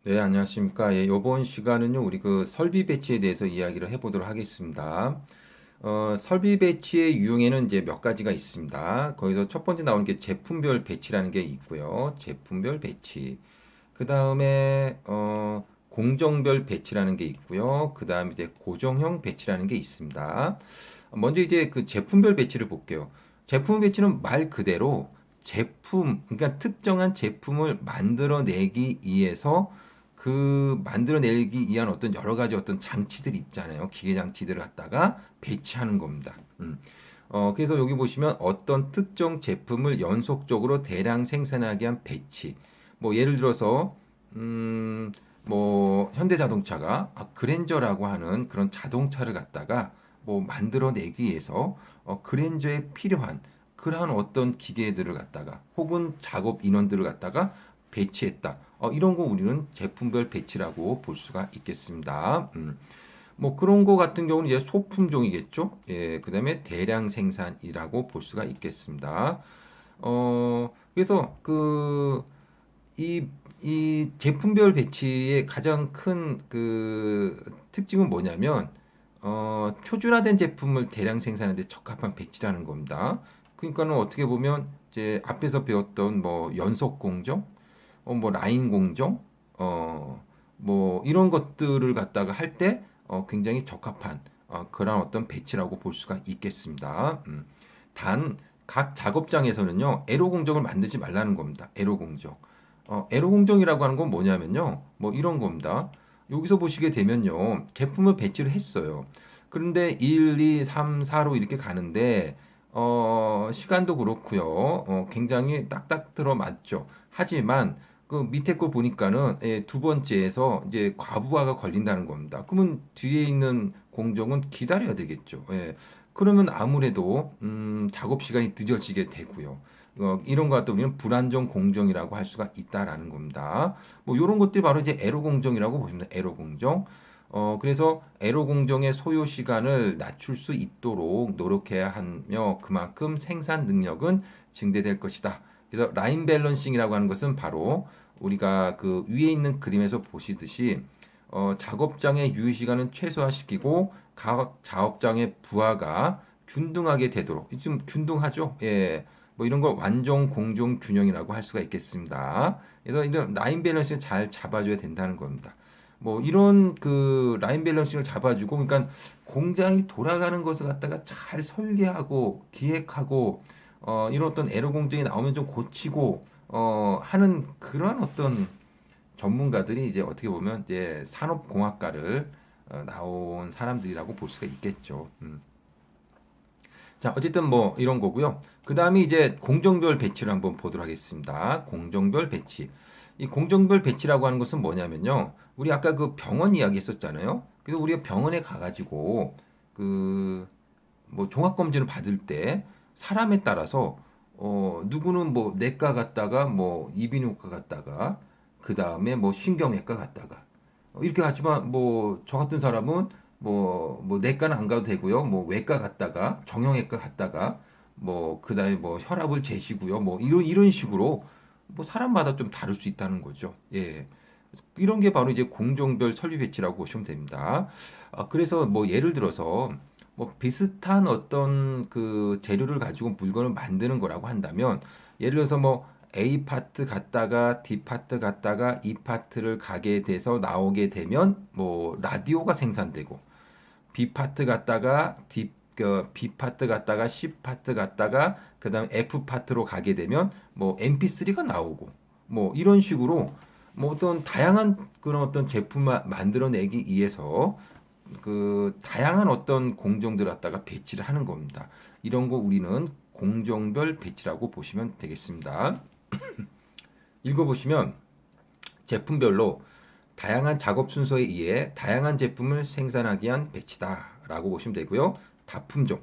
네, 안녕하십니까. 예, 이번 시간은요, 우리 그 설비 배치에 대해서 이야기를 해보도록 하겠습니다. 설비 배치의 유형에는 이제 몇 가지가 있습니다. 거기서 첫 번째 나오는 게 제품별 배치라는 게 있고요. 제품별 배치. 그 다음에, 공정별 배치라는 게 있고요. 그 다음에 이제 고정형 배치라는 게 있습니다. 먼저 이제 그 제품별 배치를 볼게요. 제품 배치는 말 그대로 그러니까 특정한 제품을 만들어내기 위해서 그 만들어내기 위한 어떤 여러 가지 어떤 장치들이 있잖아요. 기계 장치들을 갖다가 배치하는 겁니다. 그래서 여기 보시면 어떤 특정 제품을 연속적으로 대량 생산하기 위한 배치. 뭐 예를 들어서 뭐 현대자동차가 그랜저라고 하는 그런 자동차를 갖다가 뭐 만들어내기 위해서 그랜저에 필요한 그러한 어떤 기계들을 갖다가 혹은 작업 인원들을 갖다가 배치했다. 이런 거 우리는 제품별 배치라고 볼 수가 있겠습니다. 뭐 그런 거 같은 경우는 이제 소품종이겠죠. 예, 그다음에 대량 생산이라고 볼 수가 있겠습니다. 그래서 이 제품별 배치의 가장 큰 그 특징은 뭐냐면 표준화된 제품을 대량 생산하는 데 적합한 배치라는 겁니다. 그러니까는 어떻게 보면 이제 앞에서 배웠던 뭐 연속 공정, 뭐 라인 공정, 뭐 이런 것들을 갖다가 할 때 굉장히 적합한 그런 어떤 배치라고 볼 수가 있겠습니다. 단 각 작업장에서는요 에로 공정을 만들지 말라는 겁니다. 에로 공정. 에로 공정이라고 하는 건 뭐냐면요 뭐 이런 겁니다. 여기서 보시게 되면요 제품을 배치를 했어요. 그런데 1, 2, 3, 4로 이렇게 가는데 시간도 그렇고요. 굉장히 딱딱 들어맞죠. 하지만 그 밑에 걸 보니까는 두 번째에서 이제 과부하가 걸린다는 겁니다. 그러면 뒤에 있는 공정은 기다려야 되겠죠. 예. 그러면 아무래도 작업 시간이 늦어지게 되고요. 이런 것도 우리는 불안정 공정이라고 할 수가 있다라는 겁니다. 뭐 이런 것들이 바로 이제 에러 공정이라고 보시면 에러 공정. 그래서 에러 공정의 소요 시간을 낮출 수 있도록 노력해야 하며 그만큼 생산 능력은 증대될 것이다. 그래서 라인 밸런싱이라고 하는 것은 바로 우리가 그 위에 있는 그림에서 보시듯이 작업장의 유의 시간은 최소화시키고 각 작업장의 부하가 균등하게 되도록 좀 균등하죠. 예. 뭐 이런 걸 완전 공정 균형이라고 할 수가 있겠습니다. 그래서 이런 라인 밸런싱을 잘 잡아줘야 된다는 겁니다. 뭐 이런 그 라인 밸런싱을 잡아주고 그러니까 공장이 돌아가는 것을 갖다가 잘 설계하고 기획하고 이런 어떤 에러 공정이 나오면 좀 고치고 하는 그런 어떤 전문가들이 이제 어떻게 보면 이제 산업공학과를 나온 사람들이라고 볼 수가 있겠죠. 자, 어쨌든 뭐 이런 거고요. 그 다음에 이제 공정별 배치를 한번 보도록 하겠습니다. 공정별 배치. 이 공정별 배치라고 하는 것은 뭐냐면요. 우리 아까 그 병원 이야기 했었잖아요. 그래서 우리가 병원에 가가지고 그 뭐 종합검진을 받을 때 사람에 따라서 누구는 뭐 내과 갔다가 뭐 이비인후과 갔다가 그 다음에 뭐 신경외과 갔다가 이렇게 갔지만 뭐 저 같은 사람은 뭐 내과는 안 가도 되고요. 뭐 외과 갔다가 정형외과 갔다가 뭐 그다음에 뭐 혈압을 재시고요. 뭐 이런 식으로 뭐 사람마다 좀 다를 수 있다는 거죠. 예. 이런 게 바로 이제 공정별 설비 배치라고 보시면 됩니다. 그래서 뭐 예를 들어서 뭐 비슷한 어떤 그 재료를 가지고 물건을 만드는 거라고 한다면 예를 들어서 뭐 A 파트 갔다가 D 파트 갔다가 E 파트를 가게 돼서 나오게 되면 뭐 라디오가 생산되고 B 파트 갔다가 B 파트 갔다가 C 파트 갔다가 그다음 F 파트로 가게 되면 뭐 MP3가 나오고 뭐 이런 식으로 뭐 어떤 다양한 그런 어떤 제품을 만들어내기 위해서 그 다양한 어떤 공정들을 갖다가 배치를 하는 겁니다. 이런 거 우리는 공정별 배치라고 보시면 되겠습니다. 읽어보시면 제품별로 다양한 작업 순서에 의해 다양한 제품을 생산하기 위한 배치다라고 보시면 되고요. 다품종,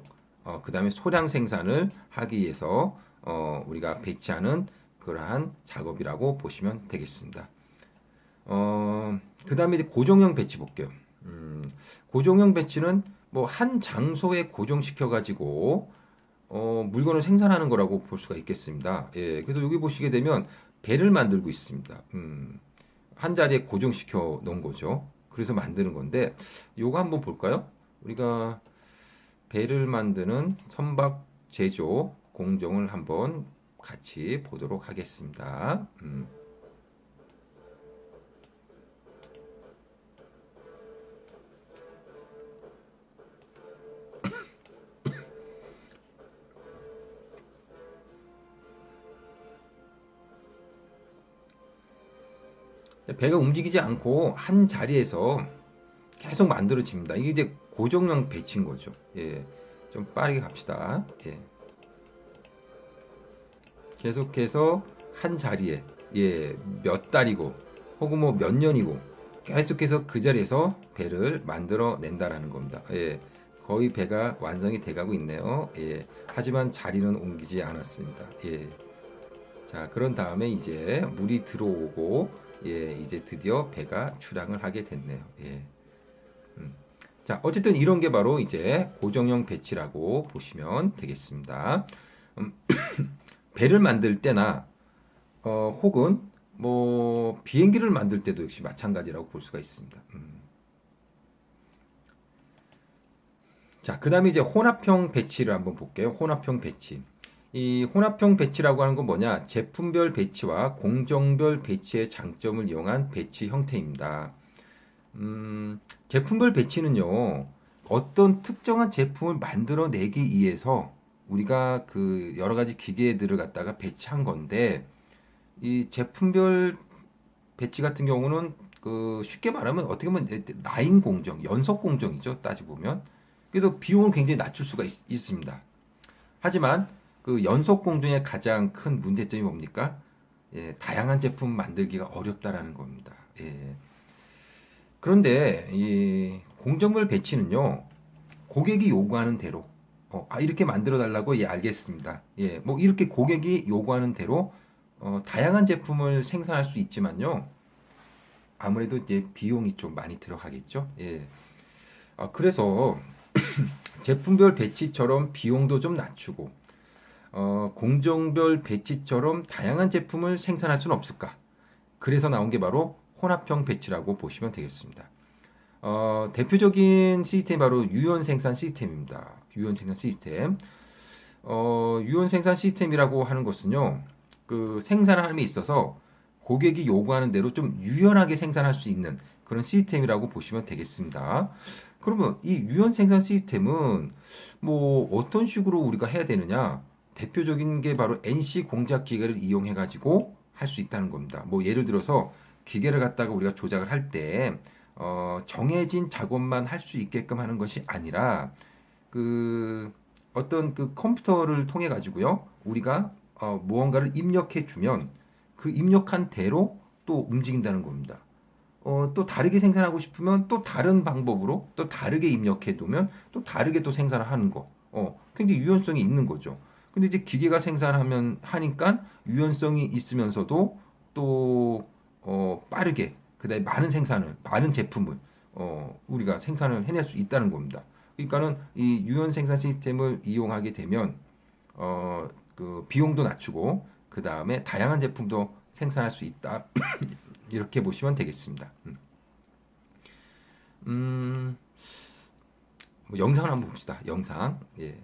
그 다음에 소량 생산을 하기 위해서 우리가 배치하는 그러한 작업이라고 보시면 되겠습니다. 그 다음에 이제 고정형 배치 볼게요. 고정형 배치는 뭐 한 장소에 고정시켜 가지고 물건을 생산하는 거라고 볼 수가 있겠습니다. 예, 그래서 여기 보시게 되면 배를 만들고 있습니다. 한 자리에 고정시켜 놓은 거죠. 그래서 만드는 건데 요거 한번 볼까요? 우리가 배를 만드는 선박 제조 공정을 한번 같이 보도록 하겠습니다. 배가 움직이지 않고 한 자리에서 계속 만들어집니다. 이게 이제 고정형 배치인 거죠. 예, 좀 빠르게 갑시다. 예, 계속해서 한 자리에 예, 몇 달이고 혹은 뭐 몇 년이고 계속해서 그 자리에서 배를 만들어 낸다라는 겁니다. 예, 거의 배가 완성이 돼가고 있네요. 예, 하지만 자리는 옮기지 않았습니다. 예, 자 그런 다음에 이제 물이 들어오고 예, 이제 드디어 배가 출항을 하게 됐네요. 예. 자, 어쨌든 이런 게 바로 이제 고정형 배치라고 보시면 되겠습니다. 음, 배를 만들 때나 혹은 뭐 비행기를 만들 때도 역시 마찬가지라고 볼 수가 있습니다. 자, 그다음에 이제 혼합형 배치를 한번 볼게요. 혼합형 배치. 이 혼합형 배치라고 하는 건 뭐냐? 제품별 배치와 공정별 배치의 장점을 이용한 배치 형태입니다. 제품별 배치는요, 어떤 특정한 제품을 만들어내기 위해서 우리가 그 여러 가지 기계들을 갖다가 배치한 건데, 이 제품별 배치 같은 경우는 그 쉽게 말하면 어떻게 보면 라인 공정, 연속 공정이죠. 따지고 보면. 그래서 비용을 굉장히 낮출 수가 있습니다. 하지만 그 연속 공정의 가장 큰 문제점이 뭡니까? 예, 다양한 제품 만들기가 어렵다라는 겁니다. 예. 그런데 이 공정별 배치는요, 고객이 요구하는 대로 이렇게 만들어 달라고 예 알겠습니다. 예, 뭐 이렇게 고객이 요구하는 대로 다양한 제품을 생산할 수 있지만요, 아무래도 이제 비용이 좀 많이 들어가겠죠. 예, 그래서 제품별 배치처럼 비용도 좀 낮추고 공정별 배치처럼 다양한 제품을 생산할 수는 없을까? 그래서 나온 게 바로 혼합형 배치라고 보시면 되겠습니다. 대표적인 시스템이 바로 유연 생산 시스템입니다. 유연 생산 시스템. 유연 생산 시스템이라고 하는 것은요, 그 생산함에 있어서 고객이 요구하는 대로 좀 유연하게 생산할 수 있는 그런 시스템이라고 보시면 되겠습니다. 그러면 이 유연 생산 시스템은 뭐 어떤 식으로 우리가 해야 되느냐? 대표적인 게 바로 NC 공작 기계를 이용해 가지고 할 수 있다는 겁니다. 뭐 예를 들어서 기계를 갖다가 우리가 조작을 할 때 정해진 작업만 할 수 있게끔 하는 것이 아니라 그 어떤 그 컴퓨터를 통해 가지고요, 우리가 무언가를 입력해 주면 그 입력한 대로 또 움직인다는 겁니다. 또 다르게 생산하고 싶으면 또 다른 방법으로 또 다르게 입력해 두면 또 다르게 또 생산을 하는 거. 굉장히 유연성이 있는 거죠. 근데 이제 기계가 생산하면 하니까 유연성이 있으면서도 또 빠르게 그다음에 많은 생산을 많은 제품을 우리가 생산을 해낼 수 있다는 겁니다. 그러니까는 이 유연 생산 시스템을 이용하게 되면 그 비용도 낮추고 그 다음에 다양한 제품도 생산할 수 있다. 이렇게 보시면 되겠습니다. 뭐 영상을 한번 봅시다. 영상. 예.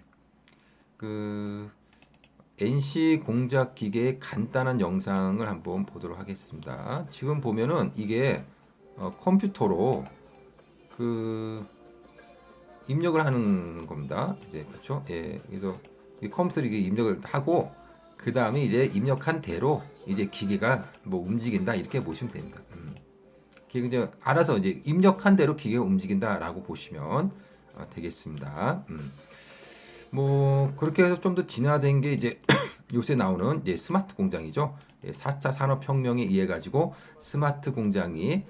그 NC 공작 기계의 간단한 영상을 한번 보도록 하겠습니다. 지금 보면은 이게 컴퓨터로 그 입력을 하는 겁니다. 이제 그렇죠? 예. 그래서 이 컴퓨터로 이게 입력을 하고 그 다음에 이제 입력한 대로 이제 기계가 뭐 움직인다 이렇게 보시면 됩니다. 기계가 이제 알아서 이제 입력한 대로 기계가 움직인다라고 보시면 되겠습니다. 뭐 그렇게 해서 좀 더 진화된 게 이제 요새 나오는 이제 스마트 공장이죠. 4차 산업혁명에 의해 가지고 스마트 공장이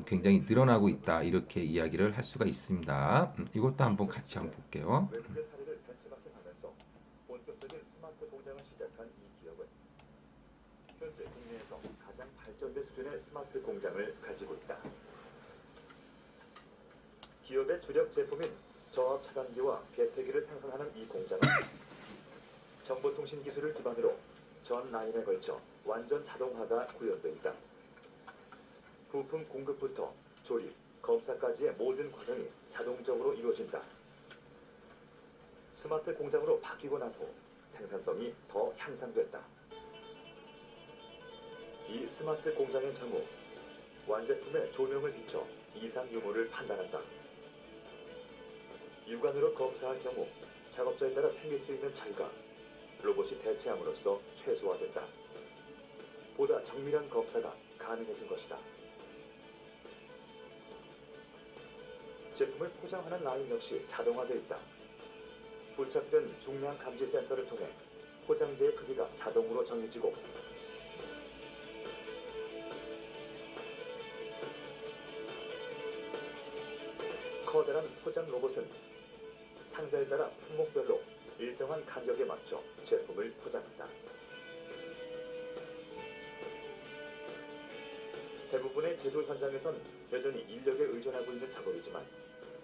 굉장히 늘어나고 있다 이렇게 이야기를 할 수가 있습니다. 이것도 한번 같이 한번 볼게요. 외국의 사례를 벤치마킹하면서 본격적인 스마트 공장을 시작한 이 기업은 현재 국내에서 가장 발전된 수준의 스마트 공장을 가지고 있다. 기업의 주력 제품인 저압 차단기와 배태기를 생산하는 이 공장은 정보통신 기술을 기반으로 전 라인에 걸쳐 완전 자동화가 구현돼 있다. 부품 공급부터 조립, 검사까지의 모든 과정이 자동적으로 이루어진다. 스마트 공장으로 바뀌고 난 후 생산성이 더 향상됐다. 이 스마트 공장의 경우 완제품의 조명을 비춰 이상 유무를 판단한다. 육안으로 검사할 경우 작업자에 따라 생길 수 있는 차이가 로봇이 대체함으로써 최소화된다. 보다 정밀한 검사가 가능해진 것이다. 제품을 포장하는 라인 역시 자동화되어 있다. 부착된 중량 감지 센서를 통해 포장재의 크기가 자동으로 정해지고 커다란 포장 로봇은 상자에 따라 품목별로 일정한 간격에 맞춰 제품을 포장한다. 대부분의 제조 현장에선 여전히 인력에 의존하고 있는 작업이지만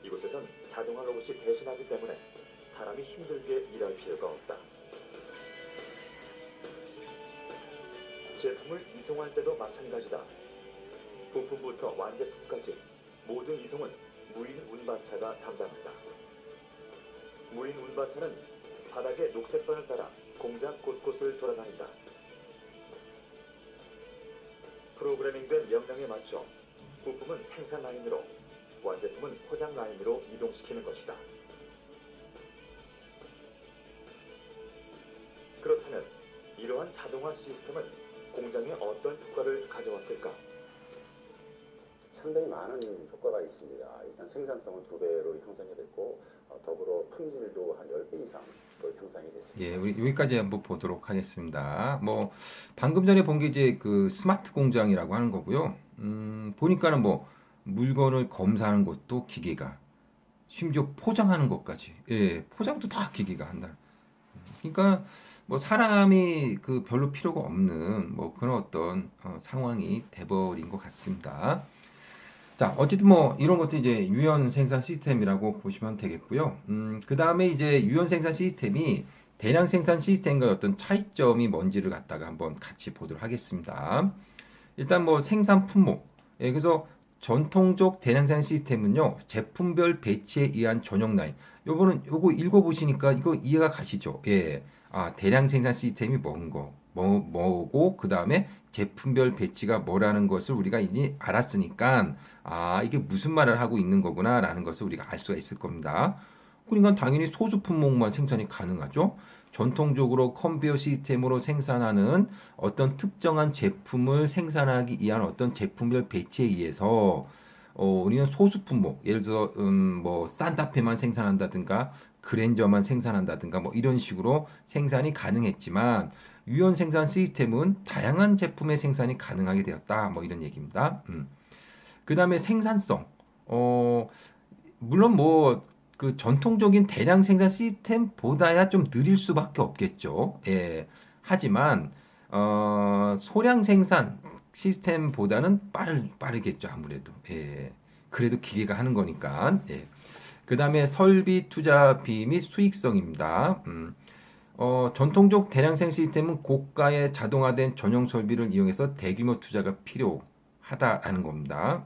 이곳에선 자동화 로봇이 대신하기 때문에 사람이 힘들게 일할 필요가 없다. 제품을 이송할 때도 마찬가지다. 부품부터 완제품까지 모든 이송은 무인 운반차가 담당한다. 무인 운반차는 바닥의 녹색선을 따라 공장 곳곳을 돌아다닌다. 프로그래밍된 명령에 맞춰 부품은 생산 라인으로, 완제품은 포장 라인으로 이동시키는 것이다. 그렇다면 이러한 자동화 시스템은 공장에 어떤 효과를 가져왔을까? 상당히 많은 효과가 있습니다. 일단 생산성은 2배로 향상이 됐고 더불어 품질도 한 10배 이상 향상이 됐습니다. 예, 우리 여기까지 한번 보도록 하겠습니다. 뭐 방금 전에 본 게 이제 그 스마트 공장이라고 하는 거고요. 보니까는 뭐 물건을 검사하는 것도 기계가, 심지어 포장하는 것까지, 예, 포장도 다 기계가 한다. 그러니까 뭐 사람이 그 별로 필요가 없는 뭐 그런 어떤 상황이 돼버린 것 같습니다. 자, 어쨌든 뭐 이런 것도 이제 유연 생산 시스템이라고 보시면 되겠고요. 그 다음에 이제 유연 생산 시스템이 대량 생산 시스템과의 어떤 차이점이 뭔지를 갖다가 한번 같이 보도록 하겠습니다. 일단 뭐 생산 품목. 예, 그래서 전통적 대량 생산 시스템은요, 제품별 배치에 의한 전용 라인. 요거 읽어보시니까 이거 이해가 가시죠? 예. 아, 대량 생산 시스템이 뭐고, 그 다음에 제품별 배치가 뭐라는 것을 우리가 이제 알았으니까, 아, 이게 무슨 말을 하고 있는 거구나 라는 것을 우리가 알 수가 있을 겁니다. 그러니까 당연히 소수 품목만 생산이 가능하죠. 전통적으로 컨베이어 시스템으로 생산하는 어떤 특정한 제품을 생산하기 위한 어떤 제품별 배치에 의해서 우리는 소수 품목, 예를 들어서 뭐 산타페만 생산한다든가 그랜저만 생산한다든가 뭐 이런 식으로 생산이 가능했지만 유연 생산 시스템은 다양한 제품의 생산이 가능하게 되었다. 뭐 이런 얘기입니다. 그 다음에 생산성. 물론 뭐 그 전통적인 대량 생산 시스템보다야 좀 느릴 수밖에 없겠죠. 예. 하지만 소량 생산 시스템보다는 빠르겠죠. 아무래도. 예. 그래도 기계가 하는 거니까. 예. 그 다음에 설비 투자 비 및 수익성입니다. 전통적 대량생 시스템은 고가의 자동화된 전용 설비를 이용해서 대규모 투자가 필요하다라는 겁니다.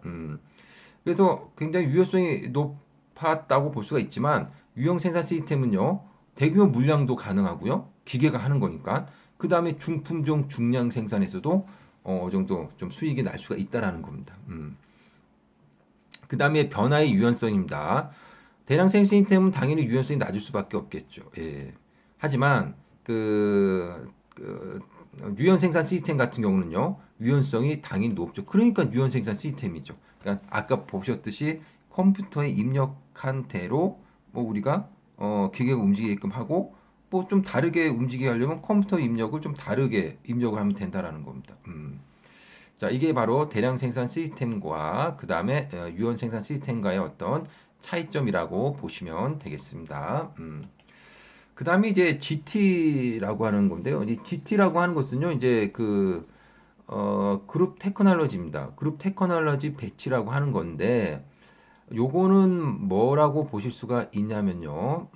그래서 굉장히 유효성이 높았다고 볼 수가 있지만 유형 생산 시스템은요, 대규모 물량도 가능하고요, 기계가 하는 거니까. 그 다음에 중품종 중량 생산에서도 어느 정도 좀 수익이 날 수가 있다라는 겁니다. 그 다음에 변화의 유연성입니다. 대량생 시스템은 당연히 유연성이 낮을 수밖에 없겠죠. 예. 하지만 유연 생산 시스템 같은 경우는요, 유연성이 당연히 높죠. 그러니까 유연 생산 시스템이죠. 그러니까 아까 보셨듯이 컴퓨터에 입력한 대로 뭐 우리가 기계가 움직이게끔 하고 뭐 좀 다르게 움직이게 하려면 컴퓨터 입력을 좀 다르게 입력을 하면 된다라는 겁니다. 자, 이게 바로 대량 생산 시스템과 그 다음에 유연 생산 시스템과의 어떤 차이점이라고 보시면 되겠습니다. 그 다음에 이제 GT라고 하는 건데요. 이 GT라고 하는 것은요, 이제 그룹 테크놀로지입니다. 그룹 테크놀로지 배치라고 하는 건데, 요거는 뭐라고 보실 수가 있냐면요.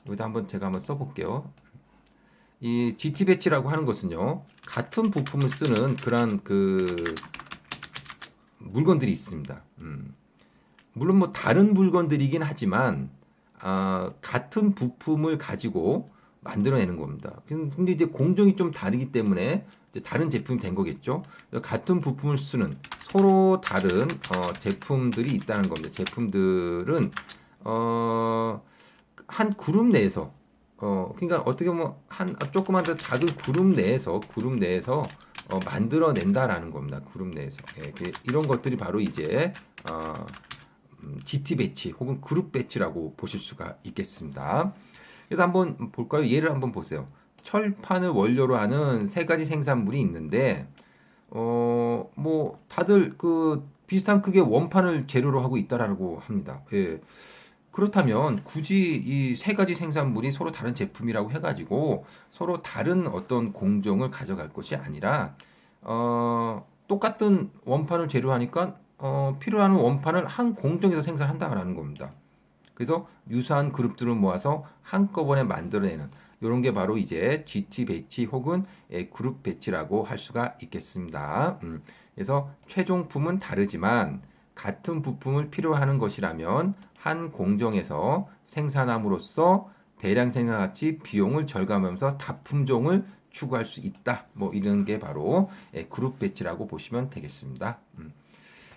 여기다 제가 한번 써볼게요. 이 GT 배치라고 하는 것은요, 같은 부품을 쓰는 그런 물건들이 있습니다. 물론 뭐 다른 물건들이긴 하지만 같은 부품을 가지고 만들어내는 겁니다. 근데 이제 공정이 좀 다르기 때문에 이제 다른 제품이 된 거겠죠. 같은 부품을 쓰는 서로 다른 제품들이 있다는 겁니다. 제품들은 한 그룹 내에서 그러니까 어떻게 보면 한 조그만 더 작은 그룹 내에서 만들어낸다라는 겁니다. 그룹 내에서 이런 것들이 바로 이제 GT 배치 혹은 그룹 배치라고 보실 수가 있겠습니다. 그래서 한번 볼까요? 예를 한번 보세요. 철판을 원료로 하는 세 가지 생산물이 있는데 뭐 다들 그 비슷한 크기의 원판을 재료로 하고 있다라고 합니다. 예. 그렇다면 굳이 이 세 가지 생산물이 서로 다른 제품이라고 해가지고 서로 다른 어떤 공정을 가져갈 것이 아니라 똑같은 원판을 재료하니까 필요한 원판을 한 공정에서 생산한다라는 겁니다. 그래서 유사한 그룹들을 모아서 한꺼번에 만들어내는 이런 게 바로 이제 GT 배치 혹은 그룹 배치라고 할 수가 있겠습니다. 그래서 최종품은 다르지만 같은 부품을 필요하는 것이라면 한 공정에서 생산함으로써 대량 생산 같이 비용을 절감하면서 다품종을 추구할 수 있다. 뭐 이런 게 바로 그룹 배치라고 보시면 되겠습니다.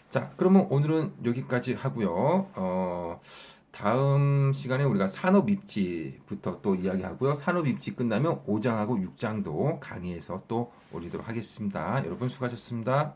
자, 그러면 오늘은 여기까지 하고요. 다음 시간에 우리가 산업 입지부터 또 이야기하고요. 산업 입지 끝나면 5장하고 6장도 강의해서 또 올리도록 하겠습니다. 여러분 수고하셨습니다.